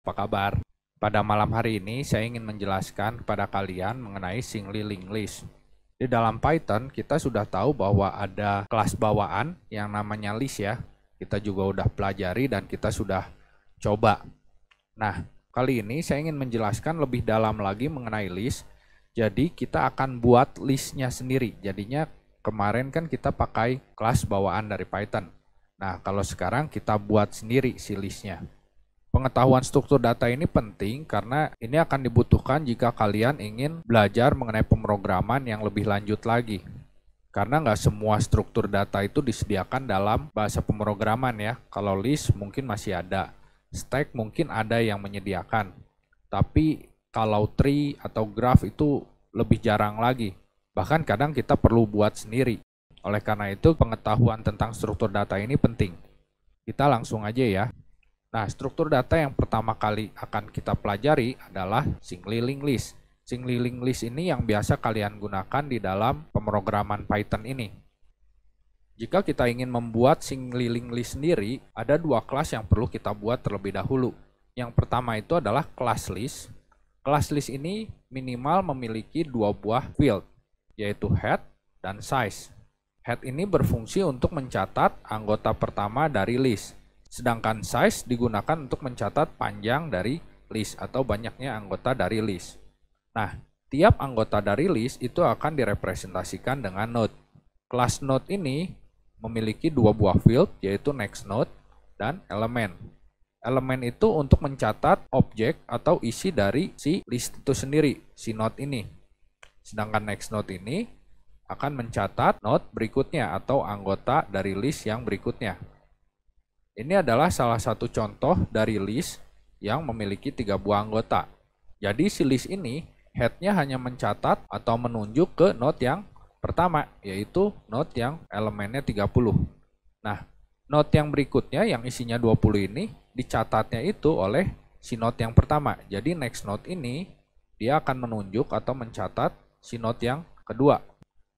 Apa kabar? Pada malam hari ini saya ingin menjelaskan kepada kalian mengenai singly linked list. Di dalam Python kita sudah tahu bahwa ada kelas bawaan yang namanya list ya. Kita juga udah pelajari dan kita sudah coba. Nah, kali ini saya ingin menjelaskan lebih dalam lagi mengenai list. Jadi kita akan buat listnya sendiri. Jadinya kemarin kan kita pakai kelas bawaan dari Python. Nah, kalau sekarang kita buat sendiri si listnya. Pengetahuan struktur data ini penting karena ini akan dibutuhkan jika kalian ingin belajar mengenai pemrograman yang lebih lanjut lagi. Karena nggak semua struktur data itu disediakan dalam bahasa pemrograman ya. Kalau list mungkin masih ada, stack mungkin ada yang menyediakan. Tapi kalau tree atau graph itu lebih jarang lagi. Bahkan kadang kita perlu buat sendiri. Oleh karena itu pengetahuan tentang struktur data ini penting. Kita langsung aja ya. Nah, struktur data yang pertama kali akan kita pelajari adalah singly linked list. Singly linked list ini yang biasa kalian gunakan di dalam pemrograman Python ini. Jika kita ingin membuat singly linked list sendiri, ada dua kelas yang perlu kita buat terlebih dahulu. Yang pertama itu adalah class list. Class list ini minimal memiliki dua buah field, yaitu head dan size. Head ini berfungsi untuk mencatat anggota pertama dari list. Sedangkan size digunakan untuk mencatat panjang dari list atau banyaknya anggota dari list. Nah, tiap anggota dari list itu akan direpresentasikan dengan node. Kelas node ini memiliki dua buah field, yaitu next node dan elemen. Elemen itu untuk mencatat objek atau isi dari si list itu sendiri, si node ini. Sedangkan next node ini akan mencatat node berikutnya atau anggota dari list yang berikutnya. Ini adalah salah satu contoh dari list yang memiliki 3 buah anggota. Jadi si list ini head-nya hanya mencatat atau menunjuk ke node yang pertama, yaitu node yang elemennya 30. Nah, node yang berikutnya yang isinya 20 ini dicatatnya itu oleh si node yang pertama. Jadi next node ini dia akan menunjuk atau mencatat si node yang kedua.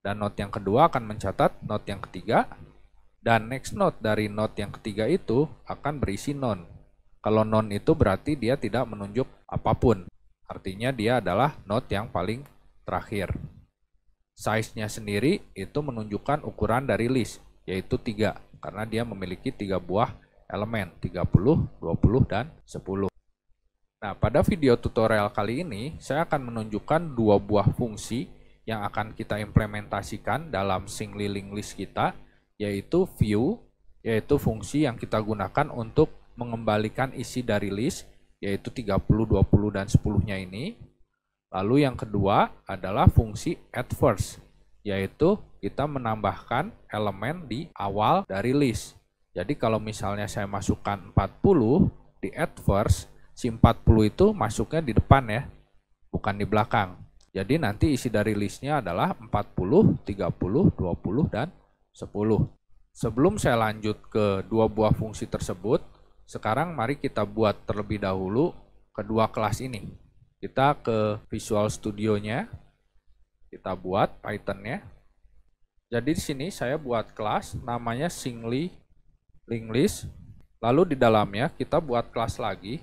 Dan node yang kedua akan mencatat node yang ketiga. Dan next node dari node yang ketiga itu akan berisi none. Kalau none itu berarti dia tidak menunjuk apapun. Artinya dia adalah node yang paling terakhir. Size-nya sendiri itu menunjukkan ukuran dari list, yaitu 3. Karena dia memiliki 3 buah elemen, 30, 20, dan 10. Nah, pada video tutorial kali ini, saya akan menunjukkan 2 buah fungsi yang akan kita implementasikan dalam singly linked list kita, yaitu view, yaitu fungsi yang kita gunakan untuk mengembalikan isi dari list, yaitu 30, 20, dan 10-nya ini. Lalu yang kedua adalah fungsi add first, yaitu kita menambahkan elemen di awal dari list. Jadi kalau misalnya saya masukkan 40 di add first, si 40 itu masuknya di depan ya, bukan di belakang. Jadi nanti isi dari listnya adalah 40, 30, 20, dan 10. Sebelum saya lanjut ke 2 buah fungsi tersebut, sekarang mari kita buat terlebih dahulu kedua kelas ini. Kita ke Visual Studio-nya, kita buat Python-nya. Jadi di sini saya buat kelas namanya singly linked list. Lalu di dalamnya kita buat kelas lagi,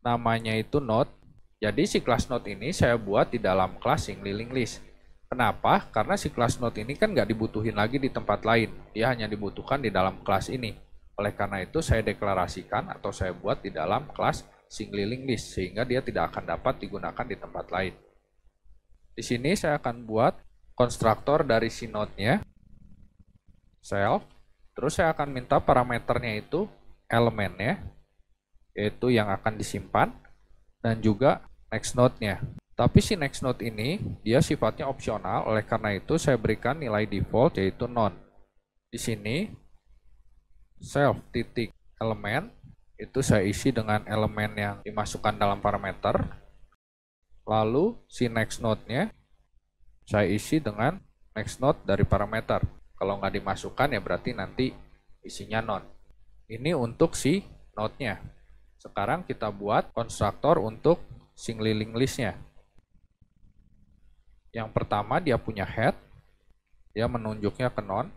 namanya itu node. Jadi si kelas node ini saya buat di dalam kelas singly linked list. Kenapa? Karena si kelas node ini kan nggak dibutuhin lagi di tempat lain. Dia hanya dibutuhkan di dalam kelas ini. Oleh karena itu saya deklarasikan atau saya buat di dalam kelas singly linked list sehingga dia tidak akan dapat digunakan di tempat lain. Di sini saya akan buat konstruktor dari si node-nya, self. Terus saya akan minta parameternya itu elemennya, yaitu yang akan disimpan, dan juga next node-nya. Tapi si next node ini dia sifatnya opsional, oleh karena itu saya berikan nilai default yaitu none. Di sini self titik elemen itu saya isi dengan elemen yang dimasukkan dalam parameter. Lalu si next node-nya saya isi dengan next node dari parameter. Kalau nggak dimasukkan ya berarti nanti isinya none. Ini untuk si node-nya. Sekarang kita buat konstruktor untuk singly linked list-nya. Yang pertama dia punya head, dia menunjuknya ke none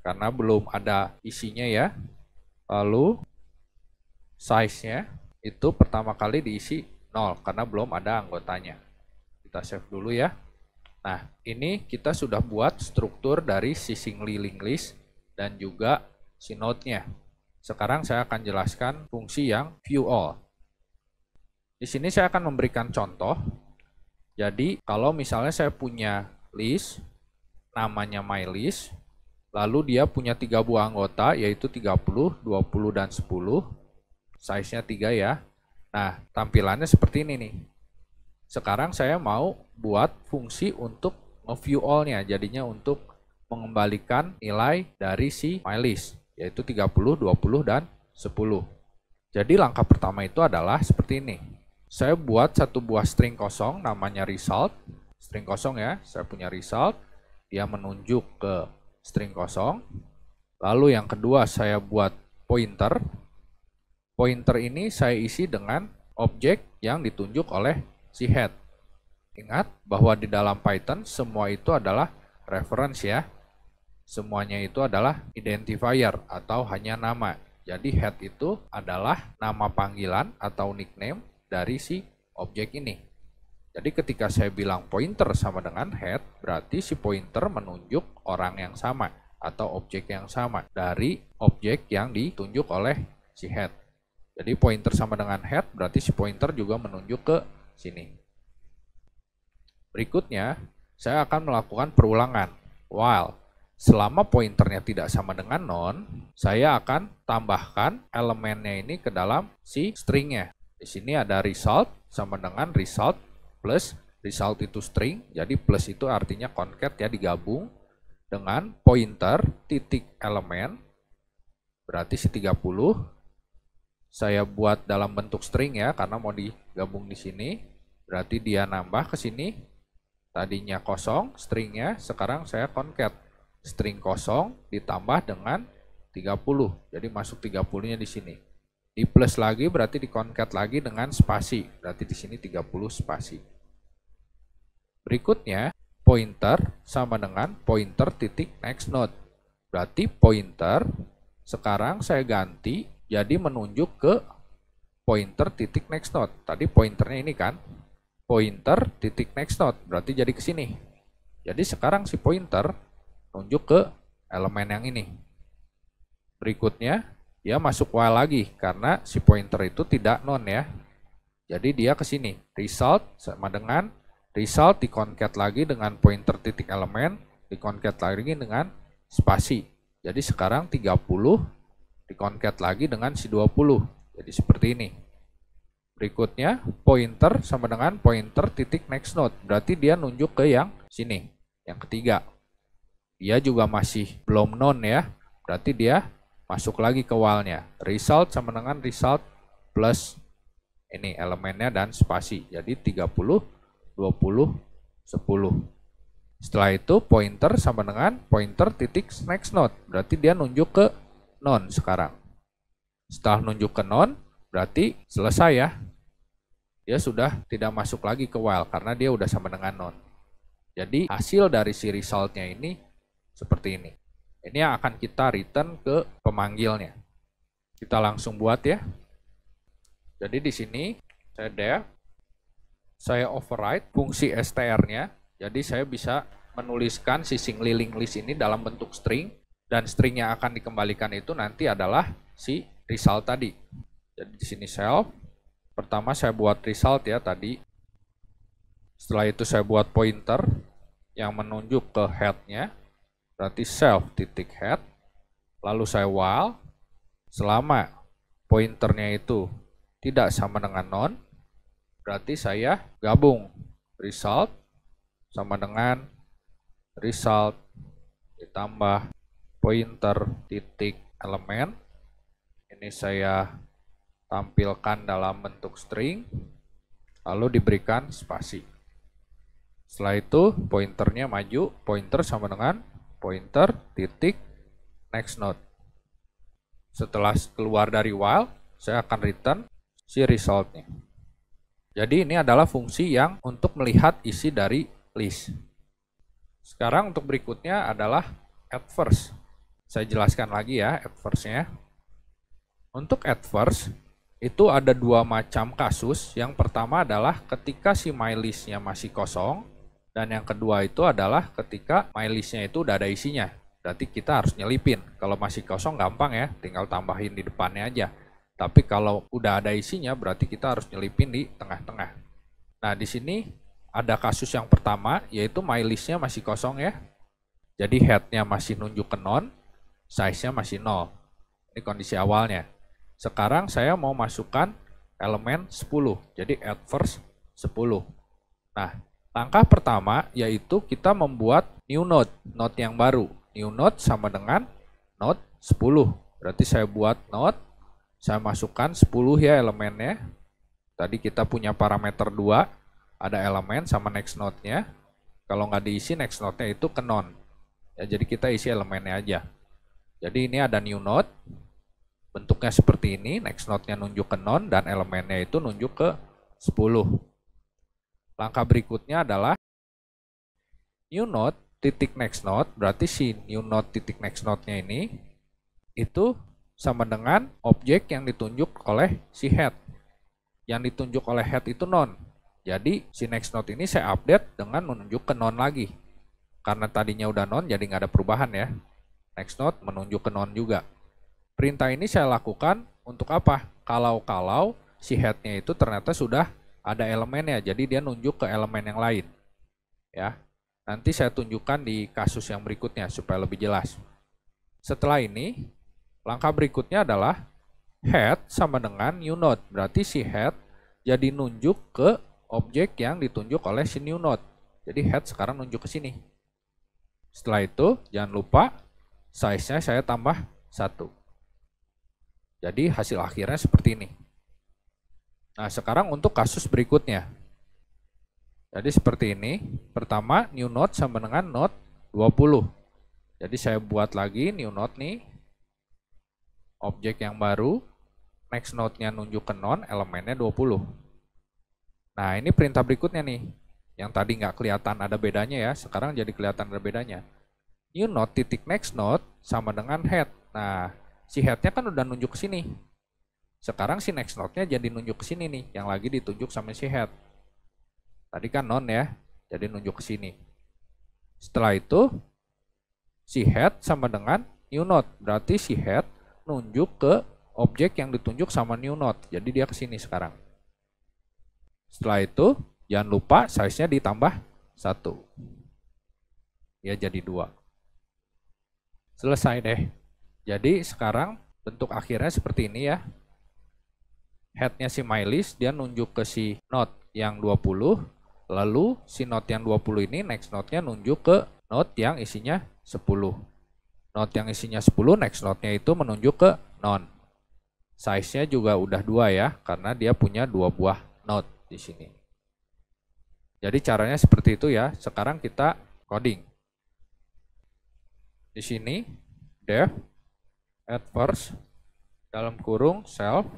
karena belum ada isinya ya. Lalu size-nya itu pertama kali diisi 0 karena belum ada anggotanya. Kita save dulu ya. Nah, ini kita sudah buat struktur dari si singly linked list dan juga si node-nya. Sekarang saya akan jelaskan fungsi yang view all. Di sini saya akan memberikan contoh. Jadi, kalau misalnya saya punya list, namanya mylist, lalu dia punya 3 buah anggota, yaitu 30, 20, dan 10. Size-nya 3 ya. Nah, tampilannya seperti ini nih. Sekarang saya mau buat fungsi untuk nge-view all-nya, jadinya untuk mengembalikan nilai dari si mylist, yaitu 30, 20, dan 10. Jadi langkah pertama itu adalah seperti ini. Saya buat satu buah string kosong namanya result. String kosong ya, saya punya result. Dia menunjuk ke string kosong. Lalu yang kedua saya buat pointer. Pointer ini saya isi dengan objek yang ditunjuk oleh si head. Ingat bahwa di dalam Python semua itu adalah reference ya. Semuanya itu adalah identifier atau hanya nama. Jadi head itu adalah nama panggilan atau nickname dari si objek ini. Jadi ketika saya bilang pointer sama dengan head, berarti si pointer menunjuk orang yang sama atau objek yang sama dari objek yang ditunjuk oleh si head. Jadi pointer sama dengan head, berarti si pointer juga menunjuk ke sini. Berikutnya, saya akan melakukan perulangan. While selama pointernya tidak sama dengan none, saya akan tambahkan elemennya ini ke dalam si stringnya. Di sini ada result sama dengan result plus result itu string. Jadi plus itu artinya concat ya, digabung dengan pointer titik elemen. Berarti si 30 saya buat dalam bentuk string ya, karena mau digabung di sini. Berarti dia nambah ke sini. Tadinya kosong stringnya, sekarang saya concat string kosong ditambah dengan 30. Jadi masuk 30-nya di sini. Di plus lagi berarti di concat lagi dengan spasi. Berarti di sini 30 spasi. Berikutnya pointer sama dengan pointer titik next node. Berarti pointer sekarang saya ganti jadi menunjuk ke pointer titik next node. Tadi pointernya ini kan. Pointer titik next node. Berarti jadi ke sini. Jadi sekarang si pointer nunjuk ke elemen yang ini. Berikutnya dia masuk while lagi karena si pointer itu tidak none ya. Jadi dia ke sini. Result sama dengan result di concat lagi dengan pointer titik elemen, di concat lagi dengan spasi. Jadi sekarang 30 di concat lagi dengan si 20. Jadi seperti ini. Berikutnya pointer sama dengan pointer titik next node. Berarti dia nunjuk ke yang sini, yang ketiga. Dia juga masih belum none ya. Berarti dia masuk lagi ke while-nya. Result sama dengan result plus ini elemennya dan spasi. Jadi 30, 20, 10. Setelah itu pointer sama dengan pointer titik next node. Berarti dia nunjuk ke none sekarang. Setelah nunjuk ke none, berarti selesai ya. Dia sudah tidak masuk lagi ke while karena dia udah sama dengan none. Jadi hasil dari si result-nya ini seperti ini. Ini yang akan kita return ke pemanggilnya. Kita langsung buat ya. Jadi di sini saya def, saya override fungsi str-nya. Jadi saya bisa menuliskan si singly linked list ini dalam bentuk string, dan string yang akan dikembalikan itu nanti adalah si result tadi. Jadi di sini self. Pertama saya buat result ya tadi. Setelah itu saya buat pointer yang menunjuk ke head-nya. Berarti self titik head. Lalu saya while. Selama pointernya itu tidak sama dengan none, berarti saya gabung result sama dengan result ditambah pointer titik elemen. Ini saya tampilkan dalam bentuk string, lalu diberikan spasi. Setelah itu pointernya maju, pointer sama dengan pointer titik next node. Setelah keluar dari while, saya akan return si resultnya. Jadi ini adalah fungsi yang untuk melihat isi dari list. Sekarang untuk berikutnya adalah add first. Saya jelaskan lagi ya add first-nya. Untuk add first, itu ada dua macam kasus. Yang pertama adalah ketika si mylist-nya masih kosong, dan yang kedua itu adalah ketika mylist-nya itu udah ada isinya. Berarti kita harus nyelipin. Kalau masih kosong gampang ya, tinggal tambahin di depannya aja. Tapi kalau udah ada isinya, berarti kita harus nyelipin di tengah-tengah. Nah, di sini ada kasus yang pertama, yaitu mylist-nya masih kosong ya. Jadi head-nya masih nunjuk ke non, size-nya masih 0. Ini kondisi awalnya. Sekarang saya mau masukkan elemen 10. Jadi add first 10. Nah, langkah pertama yaitu kita membuat new node, node yang baru. New node sama dengan node 10. Berarti saya buat node, saya masukkan 10 ya elemennya. Tadi kita punya parameter 2, ada elemen sama next node-nya. Kalau nggak diisi next node-nya itu ke non. Ya, jadi kita isi elemennya aja. Jadi ini ada new node, bentuknya seperti ini, next node-nya nunjuk ke non, dan elemennya itu nunjuk ke 10. Langkah berikutnya adalah new node titik next node, berarti si new node titik next node-nya ini itu sama dengan objek yang ditunjuk oleh si head. Yang ditunjuk oleh head itu non. Jadi si next node ini saya update dengan menunjuk ke non lagi. Karena tadinya udah non, jadi nggak ada perubahan ya. Next node menunjuk ke non juga. Perintah ini saya lakukan untuk apa? Kalau si head-nya itu ternyata sudah ada elemennya, jadi dia nunjuk ke elemen yang lain. Ya, nanti saya tunjukkan di kasus yang berikutnya supaya lebih jelas. Setelah ini, langkah berikutnya adalah head sama dengan new node. Berarti si head jadi nunjuk ke objek yang ditunjuk oleh si new node. Jadi head sekarang nunjuk ke sini. Setelah itu, jangan lupa size-nya saya tambah 1. Jadi hasil akhirnya seperti ini. Nah, sekarang untuk kasus berikutnya. Jadi seperti ini. Pertama, new node sama dengan node 20. Jadi saya buat lagi new node nih. Objek yang baru. Next node-nya nunjuk ke non, elemennya 20. Nah, ini perintah berikutnya nih. Yang tadi nggak kelihatan ada bedanya ya, sekarang jadi kelihatan ada bedanya. New node titik next node sama dengan head. Nah, si head-nya kan udah nunjuk ke sini. Sekarang si next node-nya jadi nunjuk ke sini nih, yang lagi ditunjuk sama si head. Tadi kan non ya, jadi nunjuk ke sini. Setelah itu, si head sama dengan new node. Berarti si head nunjuk ke objek yang ditunjuk sama new node. Jadi dia ke sini sekarang. Setelah itu, jangan lupa size-nya ditambah 1. Ya jadi 2. Selesai deh. Jadi sekarang bentuk akhirnya seperti ini ya. Head-nya si mylist, dia nunjuk ke si node yang 20. Lalu si node yang 20 ini next node-nya nunjuk ke node yang isinya 10. Node yang isinya 10, next node-nya itu menunjuk ke non. Size-nya juga udah 2 ya, karena dia punya 2 buah node di sini. Jadi caranya seperti itu ya. Sekarang kita coding. Di sini def add first dalam kurung self,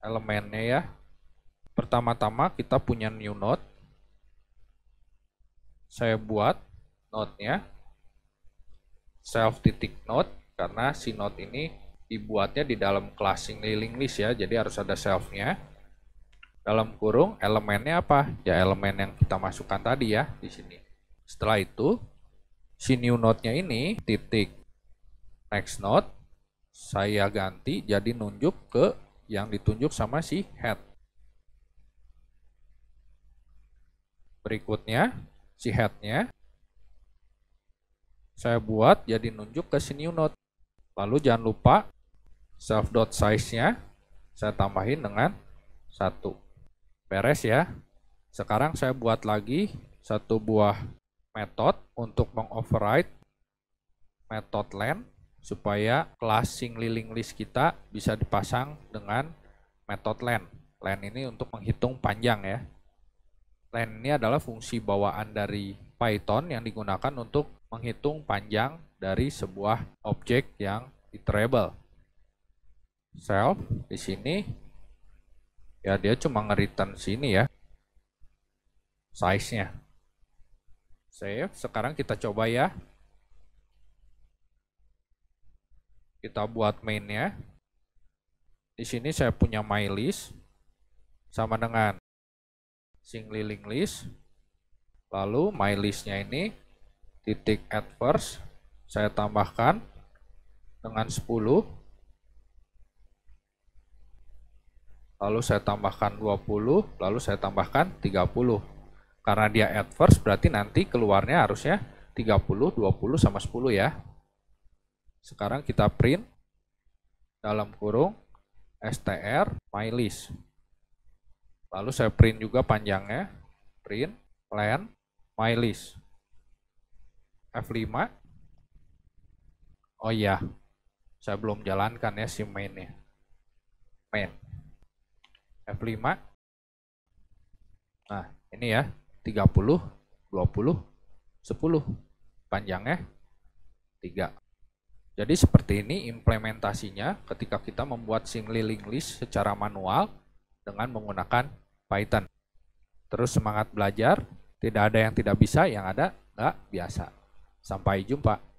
elemennya ya. Pertama-tama kita punya new node. Saya buat node-nya self titik node karena si node ini dibuatnya di dalam kelas link list ya, jadi harus ada self-nya. Dalam kurung elemennya apa? Ya elemen yang kita masukkan tadi ya di sini. Setelah itu si new node-nya ini titik next node saya ganti jadi nunjuk ke yang ditunjuk sama si head. Berikutnya si head-nya saya buat jadi nunjuk ke si new node. Lalu jangan lupa self.size-nya saya tambahin dengan 1. Beres ya. Sekarang saya buat lagi satu buah metode untuk mengoverride metode len supaya kelas link list kita bisa dipasang dengan metode len. Len ini untuk menghitung panjang ya. Len ini adalah fungsi bawaan dari Python yang digunakan untuk menghitung panjang dari sebuah objek yang iterable. Self di sini ya dia cuma nge-return sini ya size-nya. Save. Sekarang kita coba ya. Kita buat main-nya. Di sini saya punya mylist sama dengan sing liling list. Lalu mylistnya ini titik add first saya tambahkan dengan 10. Lalu saya tambahkan 20, lalu saya tambahkan 30. Karena dia add first berarti nanti keluarnya harusnya 30, 20 sama 10 ya. Sekarang kita print dalam kurung str mylist. Lalu saya print juga panjangnya, print len mylist. F5. Oh iya, saya belum jalankan ya si mainnya. Main. F5. Nah, ini ya, 30, 20, 10. Panjangnya 3. Jadi seperti ini implementasinya ketika kita membuat sing liling list secara manual dengan menggunakan Python. Terus semangat belajar, tidak ada yang tidak bisa, yang ada nggak biasa. Sampai jumpa.